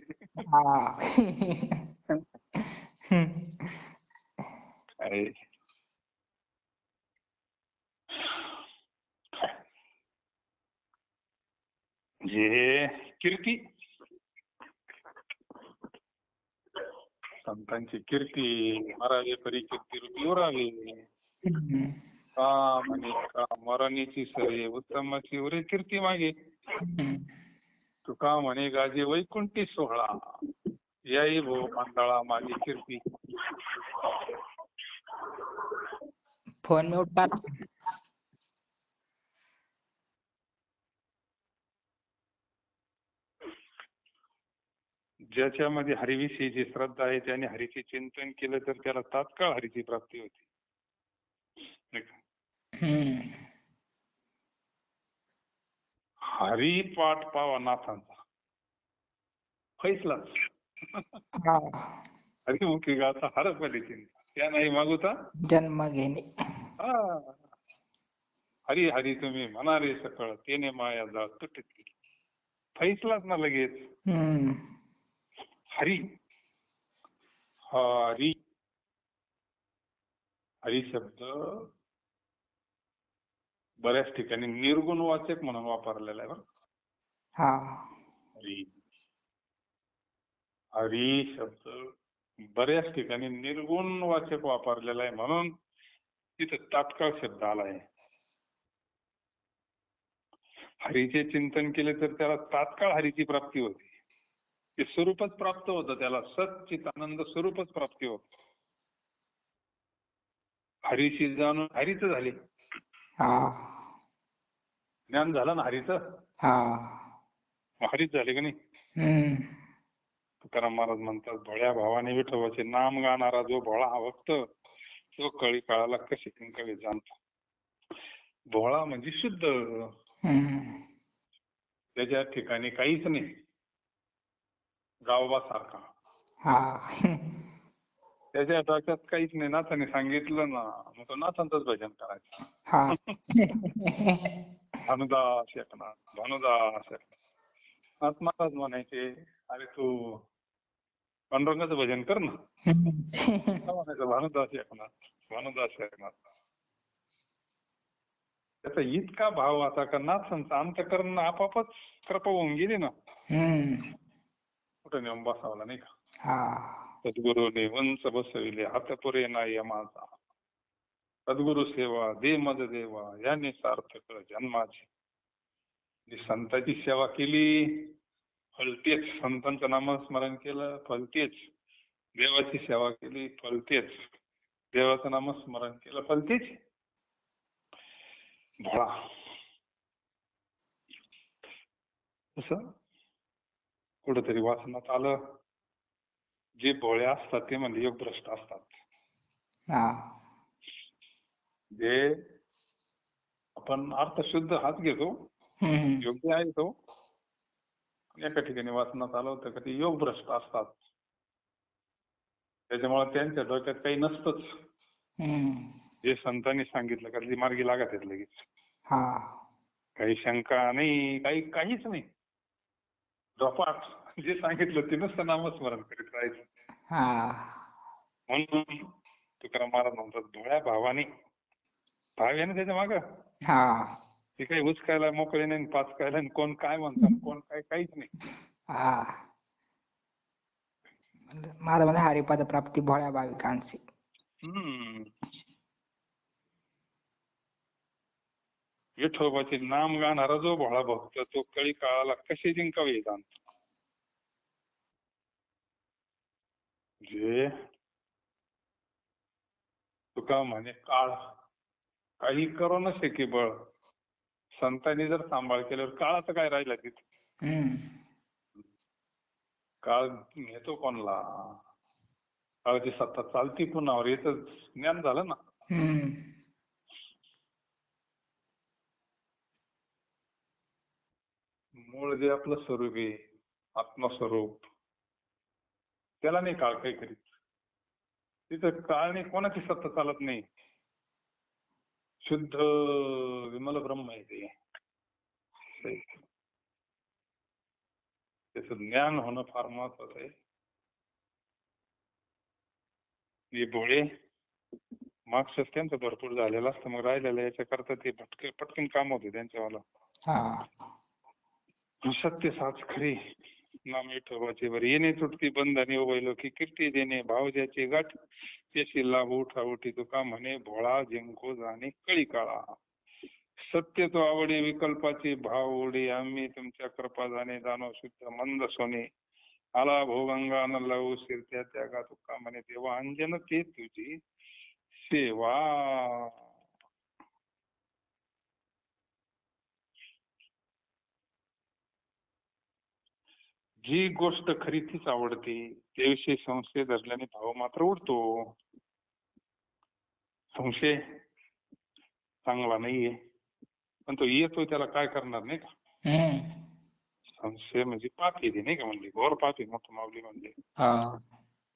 Speaker 1: जे कीर्ती, संतांची कीर्ती, मरावे परी कीर्ती रूपी उरावे. का म्हणे का मरणीची सरे उत्तमाची उरे कीर्ती मागे. तुका म्हणे गाजे वैकुंठी सोहळा, याई भो मंडळा माझी कीर्ती.
Speaker 2: फोन म्यूट कर.
Speaker 1: ज्याच्यामध्ये हरीविषयीची श्रद्धा आहे त्याने हरीचे चिंतन केलं तर त्याला तात्काळ हरीची प्राप्ती होती. हरी पाठ पावा नाथांचा. फैसलाच.
Speaker 2: हा.
Speaker 1: हरिमुखी गाथा हरपली चिंता, त्या नाही मागुता
Speaker 2: जन्म घेणे.
Speaker 1: हा. हरी हरी तुम्ही म्हणा रे सकळ, तेने माया जाळ तुटीत गेली. फैसलाच ना लगेच. हरी हरी हरी शब्द बऱ्याच ठिकाणी निर्गुण वाचक म्हणून वापरलेला आहे बरं.
Speaker 2: हा.
Speaker 1: हरी हरी शब्द बऱ्याच ठिकाणी निर्गुण वाचक वापरलेला आहे, म्हणून तिथे तात्काळ शब्द आलाय. हरीचे चिंतन केले तर त्याला तात्काळ हरीची प्राप्ती होते. ते स्वरूपच प्राप्त होतं, त्याला सच्चित आनंद स्वरूपच प्राप्ती होत. हरीशी जाणून हरीच झाले. ज्ञान झालं ना हरीचं, हरीच झाले का नाही. तुकाराम महाराज म्हणतात, भोळ्या भावाने विठोबाचे नाम गाणारा जो भोळा भक्त, तो कळी काळाला कशी किंकावी जाणतो. भोळा म्हणजे शुद्ध, त्याच्या ठिकाणी काहीच नाही, गावबा सारखा. त्याच्या डोक्यात काहीच नाही. नाथाने सांगितलं ना, मग तो नाथांचंच भजन करायचं. भानुदास एकनाथ, भानुदास एकनाथ. नाथ महाराज म्हणायचे, अरे तू पांडुरंगाचं भजन कर ना. म्हणायचं भानुदास एकनाथ, भानुदास एकनाथ. त्याचा इतका भाव आता का नाथांचं अंतःकरण आपापच कृपा होऊन गेली ना, कुठं नेऊन बसावला नाही का. सद्गुरूने वंच बसविले हात पुरे नाही माझा, सद्गुरु सेवा दे मज देवा, याने सार्थक जन्माची. संतांची सेवा केली फलतेच, संतांचं नामस्मरण केलं फलतेच. देवाची सेवा केली फलतेच, देवाचं नामस्मरण केलं फलतेच. भोळा तसं कुठेतरी वाचनात आलं, जे भोळे असतात ते म्हणजे योगभ्रष्ट असतात. जे आपण अर्थ शुद्ध हात घेतो, योग्य आहे तो. एका ठिकाणी वाचनात आलं होतं का ते योगभ्रष्ट असतात, त्याच्यामुळे त्यांच्या डोक्यात काही नसतंच. जे संतांनी सांगितलं का ते मार्गी लागत आहेत लगेच. काही शंका नाही, काहीच नाही. झोपाट जे सांगितलं ते नुसतं नामस्मरण करीत राहायचं. म्हणून तुकाराम महाराज म्हणतात, भोळ्या भावाने, भाव आहे ना त्याच्या माग, ते काही उचकायला मोकळे नाही, पाचकायला कोण काय म्हणतात, कोण काय, काहीच नाही.
Speaker 2: माझा म्हणजे हरिपद प्राप्ती भोळ्या भाविकांची.
Speaker 1: विठोबाचे नाम गाणारा जो भोळा भक्त, तो कळी काळाला कसे जिंकावे जाणतो. जे तुका म्हणे काळ काही करू न शके बळ, संतांनी जर सांभाळ केल्यावर काळाचं काय राहिलं तिथे. काळ घेतो कोणला, काळाची सत्ता चालती कुणावर, याच ज्ञान झालं ना. मूळ जे आपलं स्वरूप आहे, आत्मस्वरूप, त्याला नाही काळ काही करीत. तिथं काळ नाही, कोणाची सत्ता चालत नाही. शुद्ध विमल ब्रह्म आहे ते. त्याचं ज्ञान होणं फार महत्वाचं आहे. हे भोळे मार्क्सच त्यांचं भरपूर झालेलं असतं, मग राहिलेलं याच्या करता ते पटकन काम होते त्यांच्यावाला. सत्य साच खरी नाम विठोबाचे वर, येणे तुटती बंधने उभयलो की कीर्ती देणे, भाव ज्याची गाठ त्याची लाभ उठा उठी. तुका म्हणे भोळा जिंको जाणे कळी काळा, सत्य तो आवडे विकल्पाचे भाव ओढे, आम्ही तुमच्या कृपा जाणे दानव शुद्ध मंद सोने. आला भोगंगा न लावू शिरत्या त्यागा, तुका म्हणे देवा अंजन ते तुझी सेवा. जी गोष्ट खरी तीच आवडते, त्याविषयी संशय धरल्याने भाव मात्र उडतो. संशय चांगला नाहीये, पण तो येतो, त्याला काय करणार नाही का. संशय म्हणजे पाप येते नाही का, म्हणले घोर पाप आहे मोठं माऊली म्हणले.
Speaker 2: हा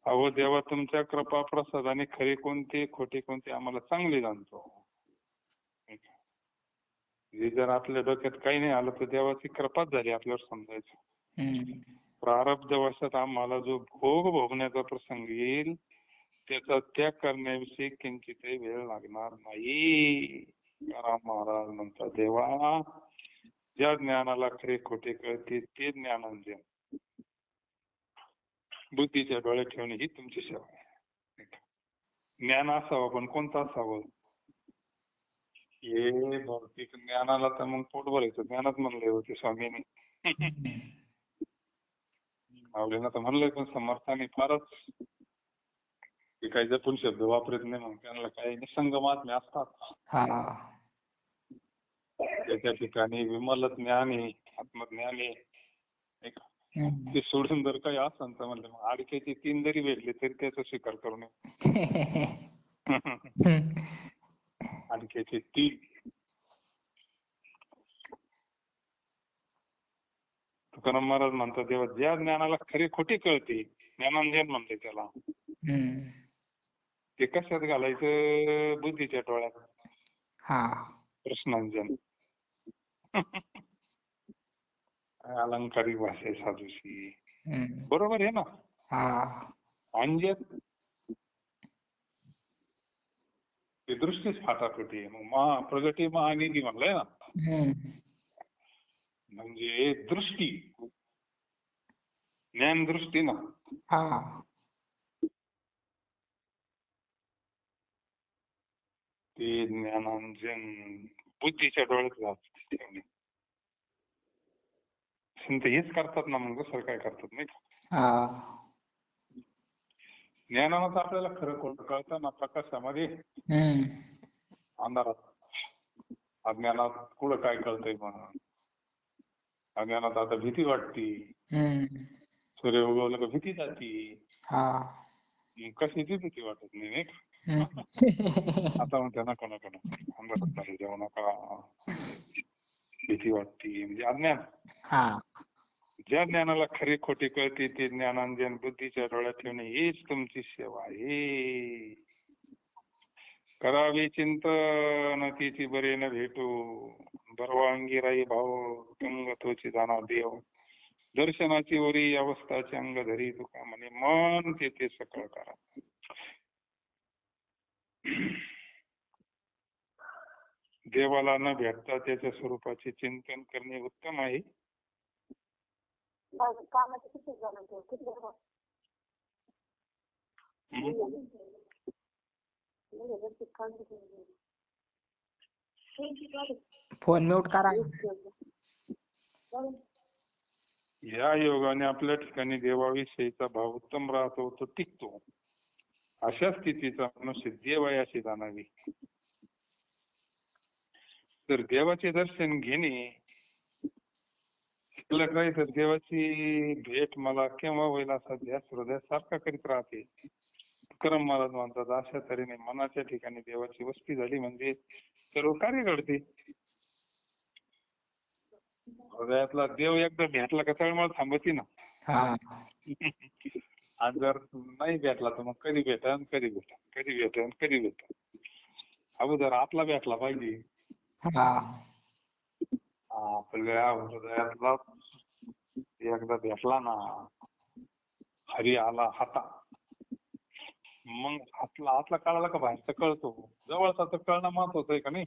Speaker 1: अहो देवा, तुमच्या कृपा प्रसादाने खरे कोणते खोटे कोणते आम्हाला चांगले जाणतो. हे जर आपल्या डोक्यात काही नाही आलं तर देवाची कृपाच झाली आपल्यावर समजायचं.
Speaker 2: हम्म.
Speaker 1: प्रारब्ध वशात आम्हाला जो भोग भोगण्याचा प्रसंग येईल त्याचा त्याग करण्याविषयी किंचितही वेळ लागणार नाही. महाराज म्हणतात, देवा ज्या ज्ञानाला खरे खोटे कळते ते ज्ञानांजन बुद्धीच्या डोळ्यात ठेवणे ही तुमची सेवा आहे. ज्ञान असावं, पण कोणतं असावं? हे भौतिक ज्ञानाला तर मग पोट भरायचं ज्ञानच म्हणले होते स्वामींनी. माऊलींना तर म्हणलंय, पण समर्थांनी फारच ते काही जपून शब्द वापरत नाही. मग त्यांना काही निसंग महात्मे असतात. त्याच्या ठिकाणी विमल ज्ञान आहे, आत्मज्ञान आहे. ते सोडून जर काही असं तर म्हणलं मग आडक्याचे 3 जरी भेटले तरी त्याचा स्वीकार करू नये. आडक्याचे 3. तुकाराम महाराज म्हणतात, देवा ज्या ज्ञानाला खरी खोटी कळते ज्ञानांजन म्हणते त्याला, ते कशात घालायचं? बुद्धीच्या डोळ्यात प्रश्नांजन. अलंकारिक भाषा साधूशी, बरोबर आहे ना? अंजन ते दृष्टीच फाटाफटी. मग प्रगती महानिधी म्हणलंय ना, म्हणजे दृष्टी, ज्ञान दृष्टी ना. ते ज्ञानांजन बुद्धीच्या डोळ्यात ठेवणे. संत हेच करतात ना, मग दुसरं काय करतात नाही का? ज्ञानानं तर आपल्याला खरं खोटं कळतं ना, प्रकाशामध्ये अंधारात. अज्ञानात कुठं काय कळतंय? मग अज्ञानात आता भीती वाटती, सूर्य उगवलं का भीती जाती. कशाची भीती वाटत नाही का? आता म्हणते नका नका नका, अंधारात चालू जाऊ नका, भीती वाटती, म्हणजे अज्ञान. ज्या ज्ञानाला खरी खोटी कळते ते ज्ञानांजन बुद्धीच्या डोळ्यात ठेवणे हीच तुमची सेवा आहे. करावी चिंतन तिची बरे न भेटू, बरवांगी राई भाऊ कंग तोची जाणा देव, दर्शनाची वरी अवस्थाची अंग धरी तुका म्हणे मन तेथे सकळ करा. देवाला न भेटता त्याच्या स्वरूपाचे चिंतन करणे उत्तम आहे.
Speaker 2: फोन म्यूट करा.
Speaker 1: या योगाने आपल्या ठिकाणी देवाविषयीचा भाव उत्तम राहतो, तो टिकतो. अशा स्थितीचा मनुष्य देव आहे अशी जाणावी. तर देवाचे दर्शन घेणे काय, तर देवाची भेट मला केव्हा होईल असा ध्यास हृदयासारखा करीत राहते. तुकाराम महाराज म्हणतात, अशा तऱ्हेने मनाच्या ठिकाणी देवाची वस्ती झाली म्हणजे सर्व कार्य घडते. हृदयातला देव एकदा भेटला का तळमळ थांबती ना. आणि जर नाही भेटला तर मग कधी भेटन कधी भेटन कधी भेटन कधी भेटन. अगोदर आपला भेटला पाहिजे. आपल्या हृदयातला एकदा भेटला ना, हरी आला हाता, मग आतला कळाला का बाहेरचा कळतो. जवळचा तर कळणं महत्वाचं आहे का नाही?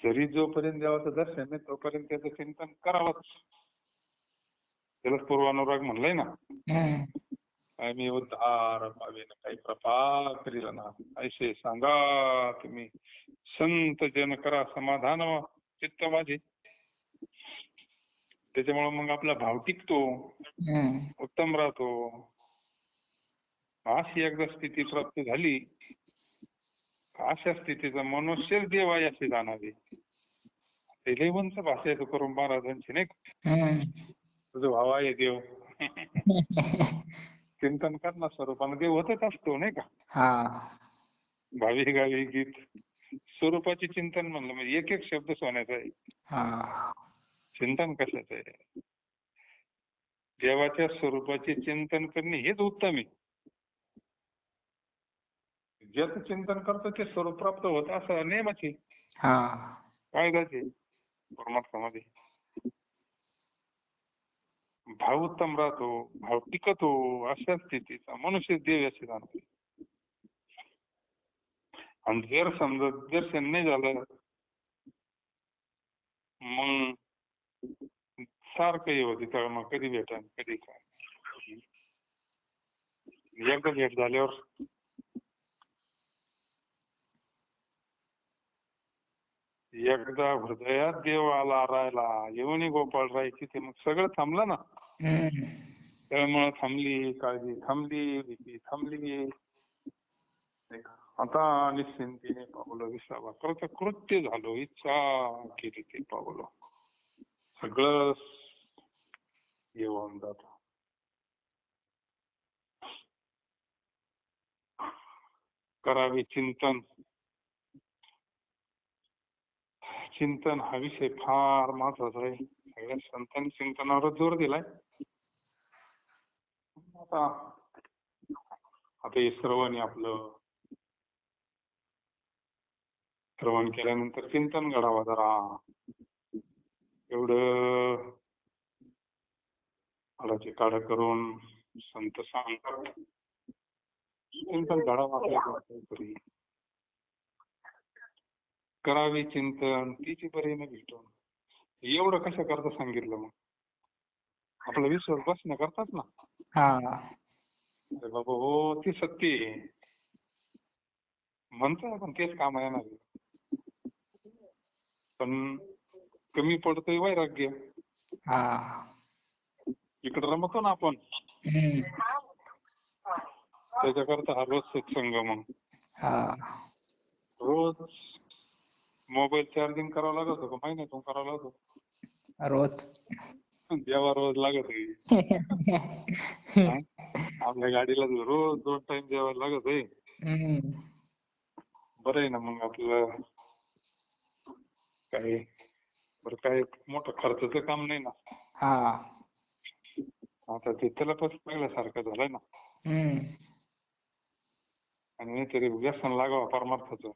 Speaker 1: जरी जोपर्यंत देवाचं दर्शन नाही तोपर्यंत त्याचं चिंतन करावंच. त्याला पूर्वानुराग म्हणलंय ना, मी उद्धार पावेन काही प्रभा करील ना, ऐसे सांगा तुम्ही संत जन करा समाधान चित्त माझे. त्याच्यामुळे मग आपला भाव टिकतो, उत्तम राहतो. अशी एकदा स्थिती प्राप्त झाली, अशा स्थितीचा मनुष्य देव आहे असे जाणावे. तेलेवंच भाषा आहे तुकाराम महाराजांची नाही का, तुझा भाव आहे देव. चिंतन करणार स्वरूपाने देव होतच असतो नाही का. भावी गावी गीत स्वरूपाचे चिंतन म्हणलं म्हणजे एक एक शब्द सोन्याचा आहे. चिंतन कशाचं आहे? देवाच्या स्वरूपाचे चिंतन करणे हेच उत्तम आहे. ज्याचं चिंतन करतो ते स्वरूप प्राप्त होत असं नेमाचे कायद्याचे परमार्थामध्ये. भाव उत्तम राहतो, भाव टिकतो, अशा स्थितीचा मनुष्य देव असे जाणते. आणि जर समजा दर्शन नाही झालं मग सारखं हे होते तर मग कधी भेटा कधी काय. एकदा भेट झाल्यावर एकदा हृदयात देव आला राहायला येऊन गोपाळ राहायची ते मग सगळं थांबलं ना. त्यामुळे थांबली काळजी, थांबली भीती, थांबली. आता निश्चिंतीने पावलं विसावा कृत्य झालो, इच्छा केली ते पावलं सगळं येऊन जात. करावे चिंतन. चिंतन हा विषय फार महत्वाचा आहे. सगळ्या संतांनी चिंतनावर जोर दिलाय. आता हे श्रवण आपलं श्रवण केल्यानंतर चिंतन घडावं जरा. एवढं हाडाचे काढ करून संत सांगतात चिंतन घडावं आपल्याकडे. करावे चिंतन तिची बरे न भेटून. एवढं कशा करता सांगितलं मग? आपला विश्वास बसण्या करतात ना. अरे बाबा हो ती सत्य आहे म्हणतोय आपण, तेच काम येणार. पण कमी पडतोय वैराग्य. इकडे रमतो ना आपण, त्याच्याकरता हा रोज सत्संग. मग रोज मोबाईल चार्जिंग करावं लागत होतं, महिन्यातून करावं लागत
Speaker 2: रोज.
Speaker 1: देवा रोज लागत आपल्या गाडीला रोज 2 टाइम जेवायला लागत आहे. बरं आहे ना मग आपलं काही बरं काय मोठं खर्चाचं काम नाही ना. आता ते त्याला पण पहिल्यासारखं झालंय ना. आणि तरी व्यसन लागावं परमार्थाचं.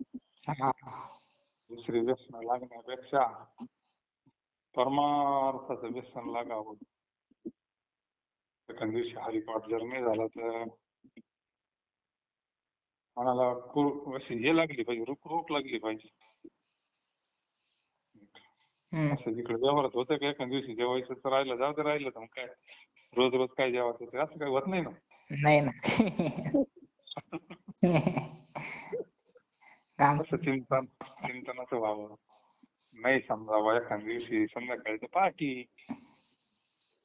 Speaker 1: दुसरी व्यसन लागण्यापेक्षा परमार्थाचं व्यसन लागावं. एखाद्या दिवशी हरिपाठ जर नाही झाला तर मनाला अशी हे लागली पाहिजे, रोख लागली पाहिजे. असं जिकडे व्यवहारात होतं का एखाद्या दिवशी जेवायचं तर राहिलं जाऊ दे, राहिलं तर मग काय रोज रोज काय जेवायचं असं काही होत नाही ना.
Speaker 2: नाही ना.
Speaker 1: असं चिंतनाचं व्हावं. नाही समजावं एखाद्या दिवशी संध्याकाळचं पहाटी,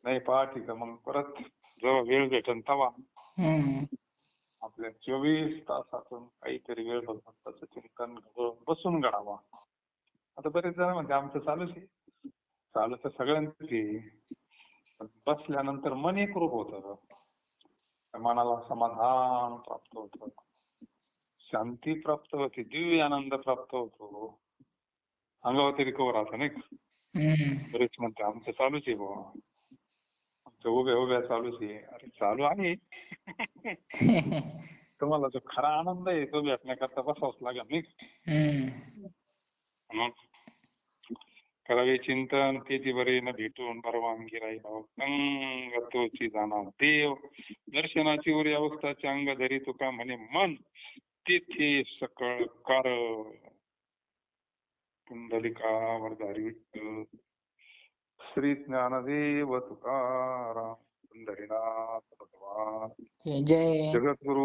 Speaker 1: नाही पहाटी तर मग परत जेव्हा वेळ भेटेल तेव्हा आपल्या 24 तासातून काहीतरी वेळ बघून त्याचं चिंतन बसून घडावा. आता बरेच जण म्हणजे आमचं चालूच आहे, चालू तर सगळ्यांची. बसल्यानंतर मन एकरूप होतं, मनाला समाधान प्राप्त होतं, शांती प्राप्त होते, दिव्य आनंद प्राप्त होतो, अंगावर तरी कवर राहतं नाही का. बरेच म्हणते आमचं चालूच आहे बुवा, आमचं उभ्या चालूच आहे. अरे चालू आहे तुम्हाला जो खरा आनंद आहे तो भेटण्याकरता बसावंच लागेल नाही. मग करावे चिंतन तेथे बरे न भेटून परवानगी राहिला अंग तोची जाणार देव दर्शनाची वरी अवस्थाची अंग धरी तुका म्हणे मन तेथे सकळ कार पुंडलिकावर धारी श्री ज्ञानदेव तुकाराम पंढरीनाथ भगवान.
Speaker 2: जय
Speaker 1: जगद्गुरु